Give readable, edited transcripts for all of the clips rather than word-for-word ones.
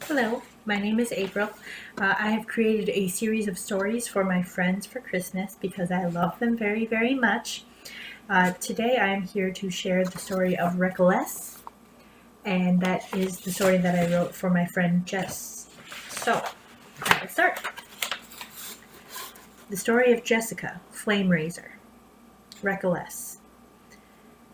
Hello, my name is April. I have created a series of stories for my friends for Christmas because I love them very, very much. Today I am here to share the story of Recalesce, and that is the story that I wrote for my friend Jess. So, let's start. The story of Jessica, Flame Raiser. Recalesce.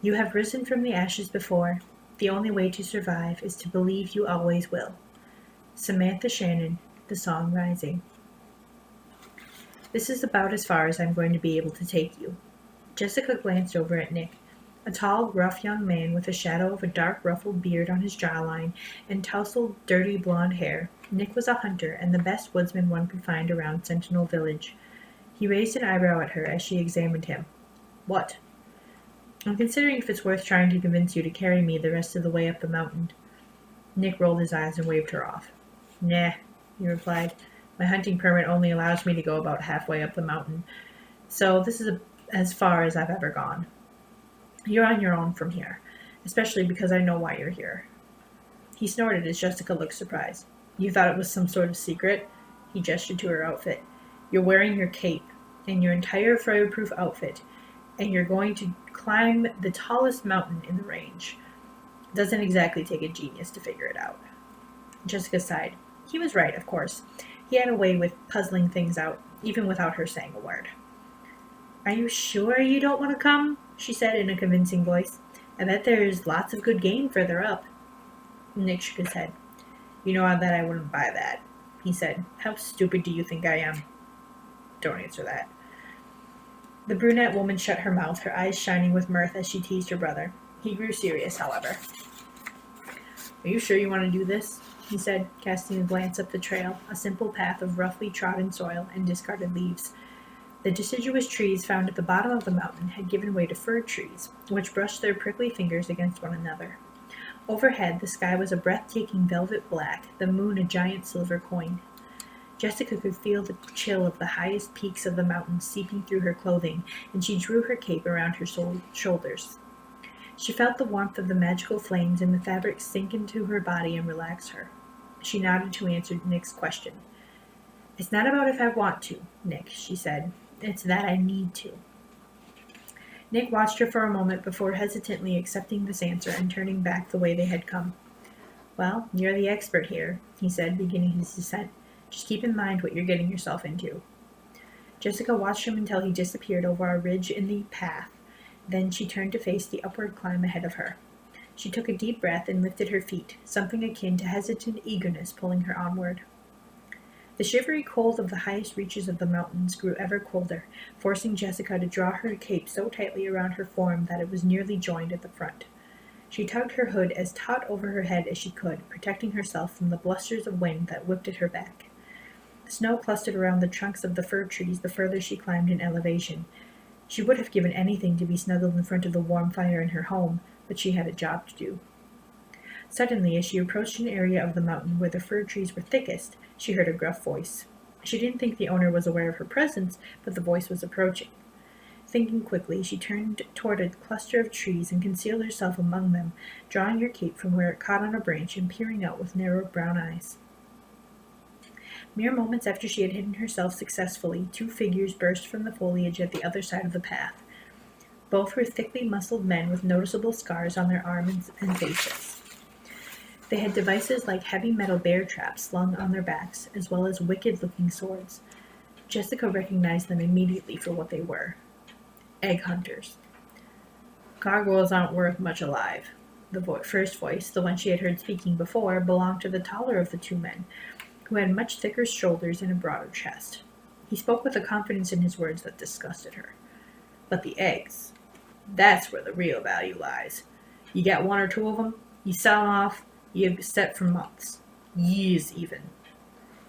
You have risen from the ashes before. The only way to survive is to believe you always will. Samantha Shannon, The Song Rising. This is about as far as I'm going to be able to take you. Jessica glanced over at Nick, a tall, gruff young man with a shadow of a dark ruffled beard on his jawline and tousled, dirty blonde hair. Nick was a hunter and the best woodsman one could find around Sentinel Village. He raised an eyebrow at her as she examined him. What? I'm considering if it's worth trying to convince you to carry me the rest of the way up the mountain. Nick rolled his eyes and waved her off. Nah, he replied. My hunting permit only allows me to go about halfway up the mountain, so this is as far as I've ever gone. You're on your own from here, especially because I know why you're here. He snorted as Jessica looked surprised. You thought it was some sort of secret? He gestured to her outfit. You're wearing your cape and your entire fireproof outfit, and you're going to climb the tallest mountain in the range. Doesn't exactly take a genius to figure it out. Jessica sighed. He was right, of course. He had a way with puzzling things out, even without her saying a word. Are you sure you don't want to come? She said in a convincing voice. I bet there's lots of good game further up. Nick shook his head. You know that I wouldn't buy that, he said. How stupid do you think I am? Don't answer that. The brunette woman shut her mouth, her eyes shining with mirth as she teased her brother. He grew serious, however. Are you sure you want to do this? He said, casting a glance up the trail, a simple path of roughly trodden soil and discarded leaves. The deciduous trees found at the bottom of the mountain had given way to fir trees, which brushed their prickly fingers against one another. Overhead, the sky was a breathtaking velvet black, the moon a giant silver coin. Jessica could feel the chill of the highest peaks of the mountain seeping through her clothing, and she drew her cape around her shoulders. She felt the warmth of the magical flames in the fabric sink into her body and relax her. She nodded to answer Nick's question. It's not about if I want to, Nick, she said. It's that I need to. Nick watched her for a moment before hesitantly accepting this answer and turning back the way they had come. Well, you're the expert here, he said, beginning his descent. Just keep in mind what you're getting yourself into. Jessica watched him until he disappeared over a ridge in the path. Then she turned to face the upward climb ahead of her. She took a deep breath and lifted her feet, something akin to hesitant eagerness pulling her onward. The shivery cold of the highest reaches of the mountains grew ever colder, forcing Jessica to draw her cape so tightly around her form that it was nearly joined at the front. She tugged her hood as taut over her head as she could, protecting herself from the blusters of wind that whipped at her back. Snow clustered around the trunks of the fir trees the further she climbed in elevation. She would have given anything to be snuggled in front of the warm fire in her home, but she had a job to do. Suddenly, as she approached an area of the mountain where the fir trees were thickest, she heard a gruff voice. She didn't think the owner was aware of her presence, but the voice was approaching. Thinking quickly, she turned toward a cluster of trees and concealed herself among them, drawing her cape from where it caught on a branch and peering out with narrow brown eyes. Mere moments after she had hidden herself successfully, two figures burst from the foliage at the other side of the path. Both were thickly muscled men with noticeable scars on their arms and faces. They had devices like heavy metal bear traps slung on their backs, as well as wicked-looking swords. Jessica recognized them immediately for what they were. Egg hunters. Gargoyles aren't worth much alive. The first voice, the one she had heard speaking before, belonged to the taller of the two men, who had much thicker shoulders and a broader chest. He spoke with a confidence in his words that disgusted her. But the eggs, that's where the real value lies. You get one or two of them, you sell them off, you set for months. Years, even.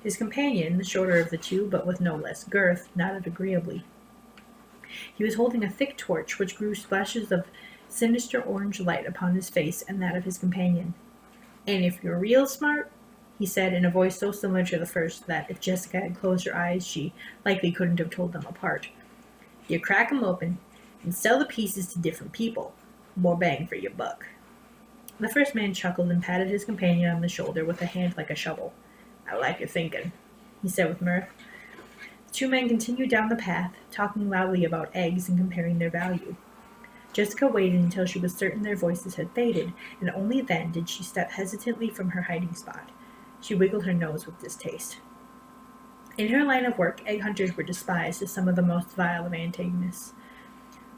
His companion, the shorter of the two, but with no less girth, nodded agreeably. He was holding a thick torch which grew splashes of sinister orange light upon his face and that of his companion. And if you're real smart, he said in a voice so similar to the first that if Jessica had closed her eyes, she likely couldn't have told them apart. You crack 'em open and sell the pieces to different people. More bang for your buck. The first man chuckled and patted his companion on the shoulder with a hand like a shovel. "I like your thinking," he said with mirth. The two men continued down the path, talking loudly about eggs and comparing their value. Jessica waited until she was certain their voices had faded, and only then did she step hesitantly from her hiding spot. She wiggled her nose with distaste. In her line of work, egg hunters were despised as some of the most vile of antagonists.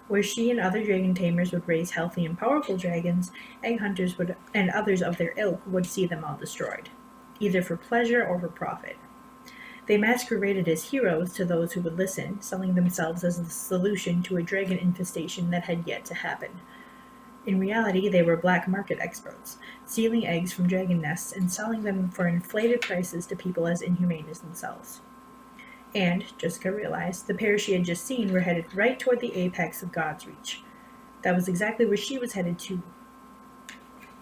Where she and other dragon tamers would raise healthy and powerful dragons, egg hunters and others of their ilk would see them all destroyed, either for pleasure or for profit. They masqueraded as heroes to those who would listen, selling themselves as the solution to a dragon infestation that had yet to happen. In reality, they were black market experts, stealing eggs from dragon nests and selling them for inflated prices to people as inhumane as themselves. And, Jessica realized, the pair she had just seen were headed right toward the apex of God's Reach. That was exactly where she was headed too.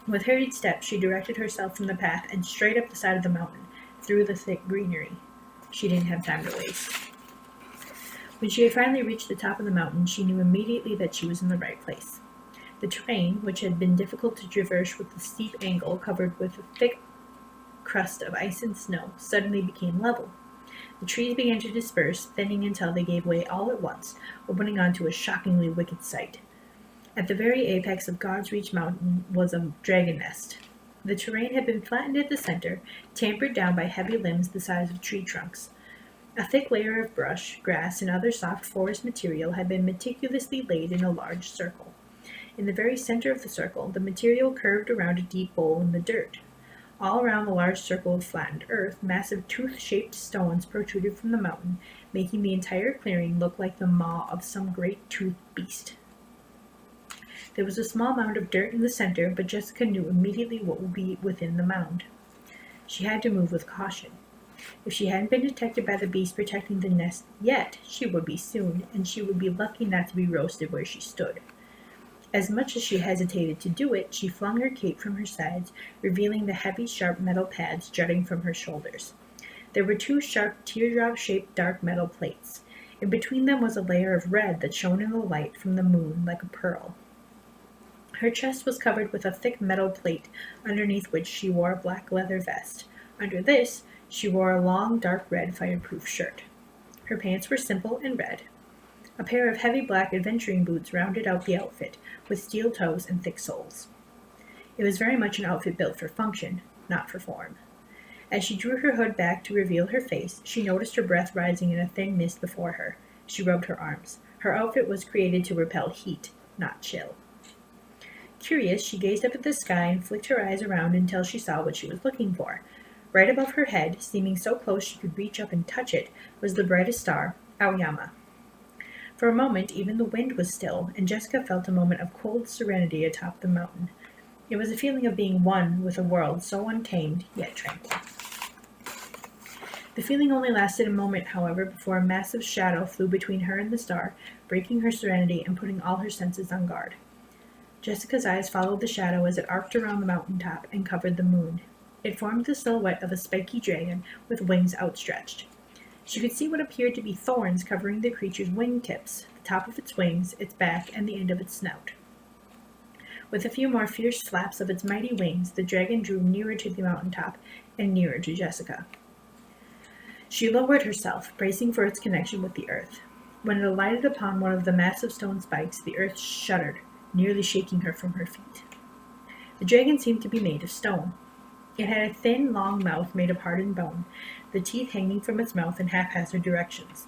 With hurried steps, she directed herself from the path and straight up the side of the mountain, through the thick greenery. She didn't have time to waste. When she had finally reached the top of the mountain, she knew immediately that she was in the right place. The terrain, which had been difficult to traverse with the steep angle covered with a thick crust of ice and snow, suddenly became level. The trees began to disperse, thinning until they gave way all at once, opening onto a shockingly wicked sight. At the very apex of God's Reach Mountain was a dragon nest. The terrain had been flattened at the center, tampered down by heavy limbs the size of tree trunks. A thick layer of brush, grass, and other soft forest material had been meticulously laid in a large circle. In the very center of the circle, the material curved around a deep bowl in the dirt. All around the large circle of flattened earth, massive tooth-shaped stones protruded from the mountain, making the entire clearing look like the maw of some great toothed beast. There was a small mound of dirt in the center, but Jessica knew immediately what would be within the mound. She had to move with caution. If she hadn't been detected by the beast protecting the nest yet, she would be soon, and she would be lucky not to be roasted where she stood. As much as she hesitated to do it, she flung her cape from her sides, revealing the heavy, sharp metal pads jutting from her shoulders. There were two sharp, teardrop-shaped dark metal plates. In between them was a layer of red that shone in the light from the moon like a pearl. Her chest was covered with a thick metal plate, underneath which she wore a black leather vest. Under this, she wore a long, dark red fireproof shirt. Her pants were simple and red. A pair of heavy black adventuring boots rounded out the outfit, with steel toes and thick soles. It was very much an outfit built for function, not for form. As she drew her hood back to reveal her face, she noticed her breath rising in a thin mist before her. She rubbed her arms. Her outfit was created to repel heat, not chill. Curious, she gazed up at the sky and flicked her eyes around until she saw what she was looking for. Right above her head, seeming so close she could reach up and touch it, was the brightest star, Aoyama. For a moment, even the wind was still, and Jessica felt a moment of cold serenity atop the mountain. It was a feeling of being one with a world so untamed, yet tranquil. The feeling only lasted a moment, however, before a massive shadow flew between her and the star, breaking her serenity and putting all her senses on guard. Jessica's eyes followed the shadow as it arced around the mountaintop and covered the moon. It formed the silhouette of a spiky dragon with wings outstretched. She could see what appeared to be thorns covering the creature's wingtips, the top of its wings, its back, and the end of its snout. With a few more fierce flaps of its mighty wings, the dragon drew nearer to the mountaintop and nearer to Jessica. She lowered herself, bracing for its connection with the earth. When it alighted upon one of the massive stone spikes, the earth shuddered, nearly shaking her from her feet. The dragon seemed to be made of stone. It had a thin, long mouth made of hardened bone, the teeth hanging from its mouth in haphazard directions.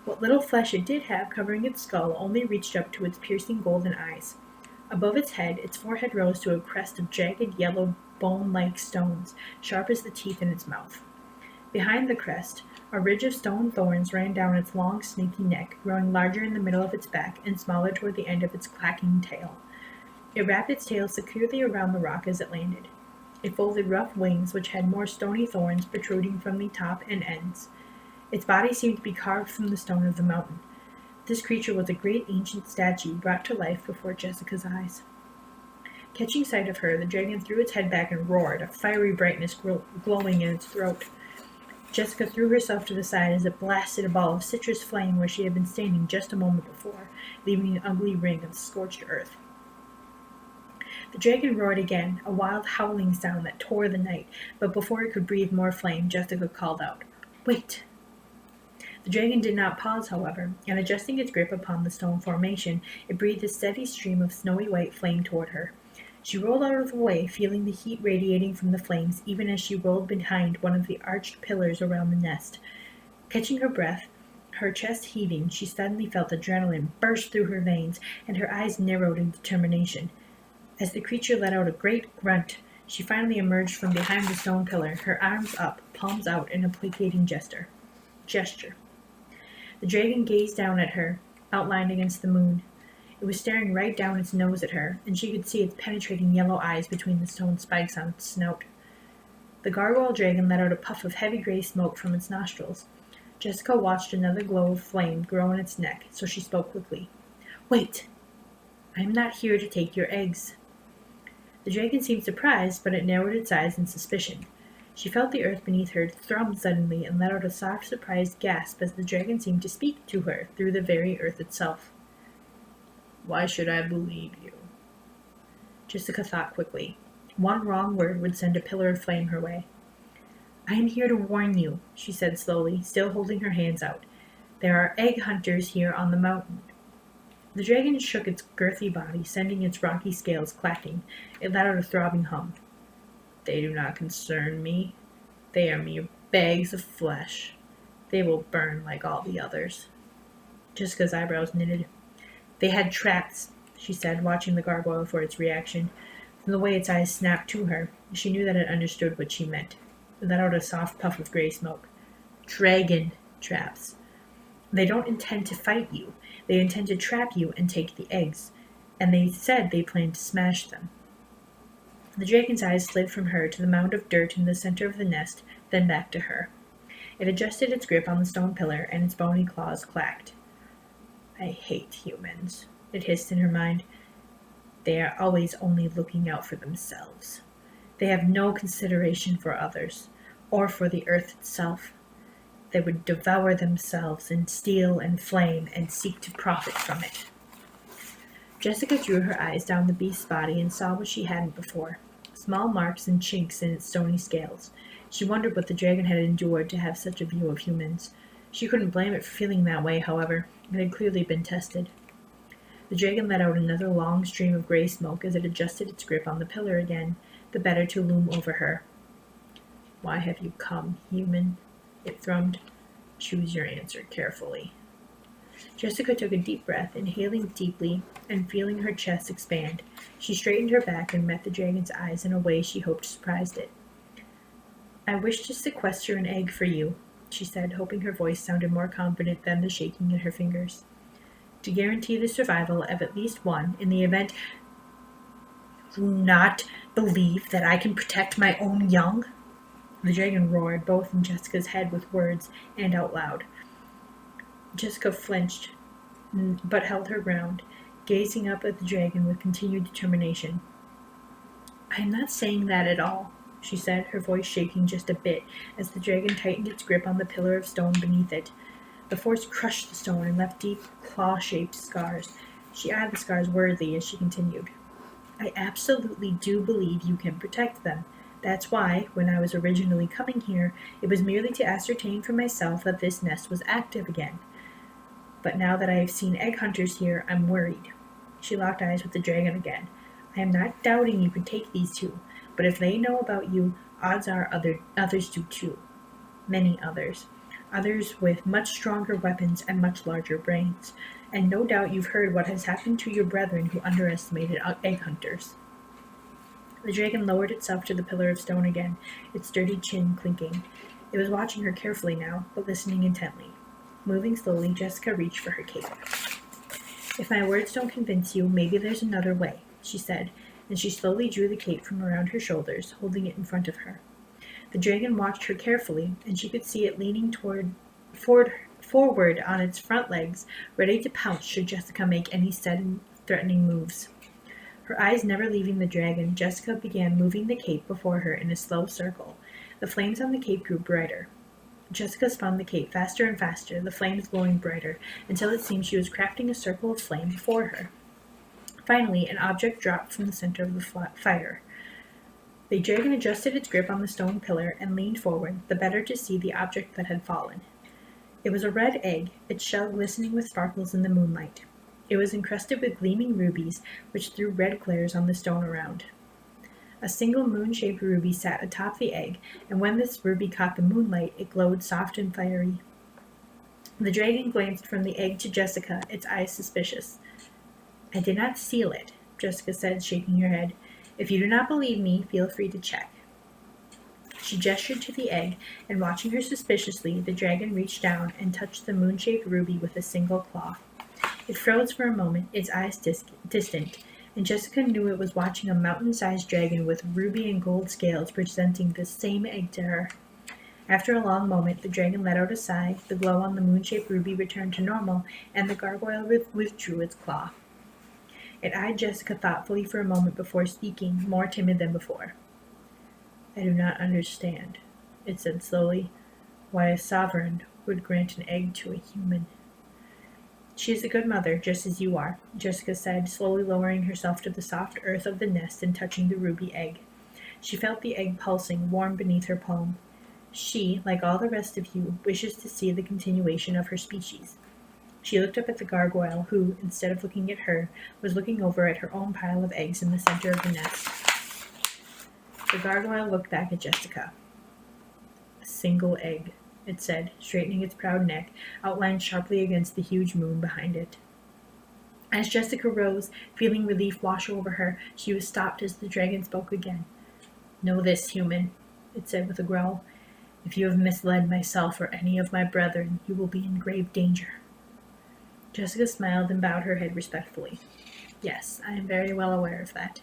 What little flesh it did have covering its skull only reached up to its piercing golden eyes. Above its head, its forehead rose to a crest of jagged, yellow, bone-like stones, sharp as the teeth in its mouth. Behind the crest, a ridge of stone thorns ran down its long, snaky neck, growing larger in the middle of its back and smaller toward the end of its clacking tail. It wrapped its tail securely around the rock as it landed. It folded rough wings which had more stony thorns protruding from the top and ends. Its body seemed to be carved from the stone of the mountain. This creature was a great ancient statue brought to life before Jessica's eyes. Catching sight of her, the dragon threw its head back and roared, a fiery brightness glowing in its throat. Jessica threw herself to the side as it blasted a ball of citrus flame where she had been standing just a moment before, leaving an ugly ring of scorched earth. The dragon roared again, a wild howling sound that tore the night, but before it could breathe more flame, Jessica called out, "Wait!" The dragon did not pause, however, and adjusting its grip upon the stone formation, it breathed a steady stream of snowy white flame toward her. She rolled out of the way, feeling the heat radiating from the flames even as she rolled behind one of the arched pillars around the nest. Catching her breath, her chest heaving, she suddenly felt adrenaline burst through her veins, and her eyes narrowed in determination. As the creature let out a great grunt, she finally emerged from behind the stone pillar, her arms up, palms out in a placating gesture. The dragon gazed down at her, outlined against the moon. It was staring right down its nose at her, and she could see its penetrating yellow eyes between the stone spikes on its snout. The gargoyle dragon let out a puff of heavy gray smoke from its nostrils. Jessica watched another glow of flame grow in its neck, so she spoke quickly. "Wait! I am not here to take your eggs." The dragon seemed surprised, but it narrowed its eyes in suspicion. She felt the earth beneath her thrum suddenly and let out a soft, surprised gasp as the dragon seemed to speak to her through the very earth itself. "Why should I believe you?" Jessica thought quickly. One wrong word would send a pillar of flame her way. "I am here to warn you," she said slowly, still holding her hands out. "There are egg hunters here on the mountain." The dragon shook its girthy body, sending its rocky scales clacking. It let out a throbbing hum. "They do not concern me. They are mere bags of flesh. They will burn like all the others." Jessica's eyebrows knitted. "They had traps," she said, watching the gargoyle for its reaction. From the way its eyes snapped to her, she knew that it understood what she meant. It let out a soft puff of gray smoke. "Dragon traps. They don't intend to fight you. They intend to trap you and take the eggs. And they said they planned to smash them." The dragon's eyes slid from her to the mound of dirt in the center of the nest, then back to her. It adjusted its grip on the stone pillar, and its bony claws clacked. "I hate humans," it hissed in her mind. "They are always only looking out for themselves. They have no consideration for others, or for the earth itself. They would devour themselves in steel and flame and seek to profit from it." Jessica drew her eyes down the beast's body and saw what she hadn't before, small marks and chinks in its stony scales. She wondered what the dragon had endured to have such a view of humans. She couldn't blame it for feeling that way, however. It had clearly been tested. The dragon let out another long stream of gray smoke as it adjusted its grip on the pillar again, the better to loom over her. "Why have you come, human?" it thrummed. "Choose your answer carefully." Jessica took a deep breath, inhaling deeply and feeling her chest expand. She straightened her back and met the dragon's eyes in a way she hoped surprised it. "I wish to sequester an egg for you," she said, hoping her voice sounded more confident than the shaking in her fingers. "To guarantee the survival of at least one in the event—" "Do not believe that I can protect my own young?" The dragon roared, both in Jessica's head with words and out loud. Jessica flinched, but held her ground, gazing up at the dragon with continued determination. "I am not saying that at all," she said, her voice shaking just a bit as the dragon tightened its grip on the pillar of stone beneath it. The force crushed the stone and left deep, claw-shaped scars. She eyed the scars worriedly as she continued. "I absolutely do believe you can protect them. That's why, when I was originally coming here, it was merely to ascertain for myself that this nest was active again. But now that I have seen egg hunters here, I'm worried." She locked eyes with the dragon again. "I am not doubting you can take these two, but if they know about you, odds are others do too. Many others. Others with much stronger weapons and much larger brains. And no doubt you've heard what has happened to your brethren who underestimated egg hunters." The dragon lowered itself to the pillar of stone again, its sturdy chin clinking. It was watching her carefully now, but listening intently. Moving slowly, Jessica reached for her cape. "If my words don't convince you, maybe there's another way," she said, and she slowly drew the cape from around her shoulders, holding it in front of her. The dragon watched her carefully, and she could see it leaning forward on its front legs, ready to pounce should Jessica make any sudden, threatening moves. Her eyes never leaving the dragon, Jessica began moving the cape before her in a slow circle. The flames on the cape grew brighter. Jessica spun the cape faster and faster, the flames glowing brighter, until it seemed she was crafting a circle of flame before her. Finally, an object dropped from the center of the fire. The dragon adjusted its grip on the stone pillar and leaned forward, the better to see the object that had fallen. It was a red egg, its shell glistening with sparkles in the moonlight. It was encrusted with gleaming rubies, which threw red glares on the stone around. A single moon-shaped ruby sat atop the egg, and when this ruby caught the moonlight, it glowed soft and fiery. The dragon glanced from the egg to Jessica, its eyes suspicious. "I did not steal it," Jessica said, shaking her head. "If you do not believe me, feel free to check." She gestured to the egg, and watching her suspiciously, the dragon reached down and touched the moon-shaped ruby with a single claw. It froze for a moment, its eyes distant, and Jessica knew it was watching a mountain-sized dragon with ruby and gold scales presenting the same egg to her. After a long moment, the dragon let out a sigh, the glow on the moon-shaped ruby returned to normal, and the gargoyle withdrew its claw. It eyed Jessica thoughtfully for a moment before speaking, more timid than before. "I do not understand," it said slowly, "why a sovereign would grant an egg to a human." "She is a good mother, just as you are," Jessica said, slowly lowering herself to the soft earth of the nest and touching the ruby egg. She felt the egg pulsing, warm beneath her palm. She, like all the rest of you, wishes to see the continuation of her species. She looked up at the gargoyle, who, instead of looking at her, was looking over at her own pile of eggs in the center of the nest. The gargoyle looked back at Jessica. "A single egg," it said, straightening its proud neck, outlined sharply against the huge moon behind it. As Jessica rose, feeling relief wash over her, she was stopped as the dragon spoke again. "Know this, human," it said with a growl. "If you have misled myself or any of my brethren, you will be in grave danger." Jessica smiled and bowed her head respectfully. "Yes, I am very well aware of that."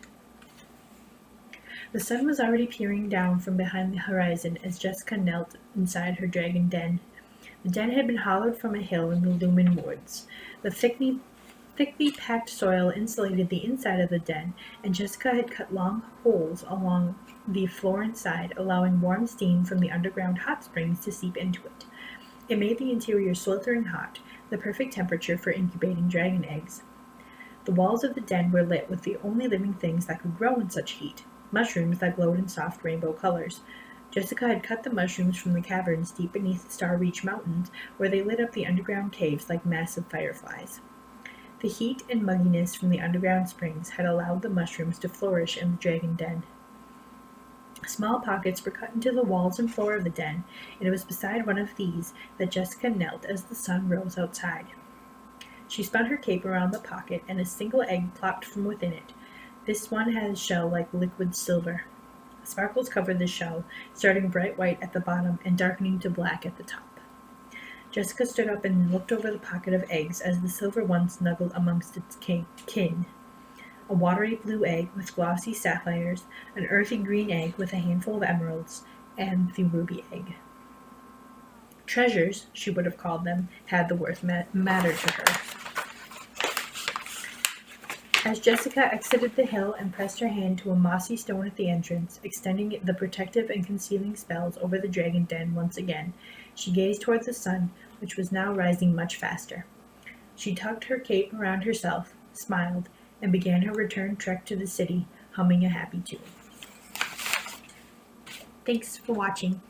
The sun was already peering down from behind the horizon as Jessica knelt inside her dragon den. The den had been hollowed from a hill in the Lumen woods. The thickly packed soil insulated the inside of the den, and Jessica had cut long holes along the floor inside, allowing warm steam from the underground hot springs to seep into it. It made the interior sweltering hot, the perfect temperature for incubating dragon eggs. The walls of the den were lit with the only living things that could grow in such heat, mushrooms that glowed in soft rainbow colors. Jessica had cut the mushrooms from the caverns deep beneath the Star Reach Mountains, where they lit up the underground caves like massive fireflies. The heat and mugginess from the underground springs had allowed the mushrooms to flourish in the dragon den. Small pockets were cut into the walls and floor of the den, and it was beside one of these that Jessica knelt as the sun rose outside. She spun her cape around the pocket, and a single egg plopped from within it. This one had a shell like liquid silver. Sparkles covered the shell, starting bright white at the bottom and darkening to black at the top. Jessica stood up and looked over the pocket of eggs as the silver one snuggled amongst its kin. A watery blue egg with glossy sapphires, an earthy green egg with a handful of emeralds, and the ruby egg. Treasures, she would have called them, had the worth mattered to her. As Jessica exited the hill and pressed her hand to a mossy stone at the entrance, extending the protective and concealing spells over the dragon den once again, she gazed toward the sun, which was now rising much faster. She tucked her cape around herself, smiled, and began her return trek to the city, humming a happy tune. Thanks for watching.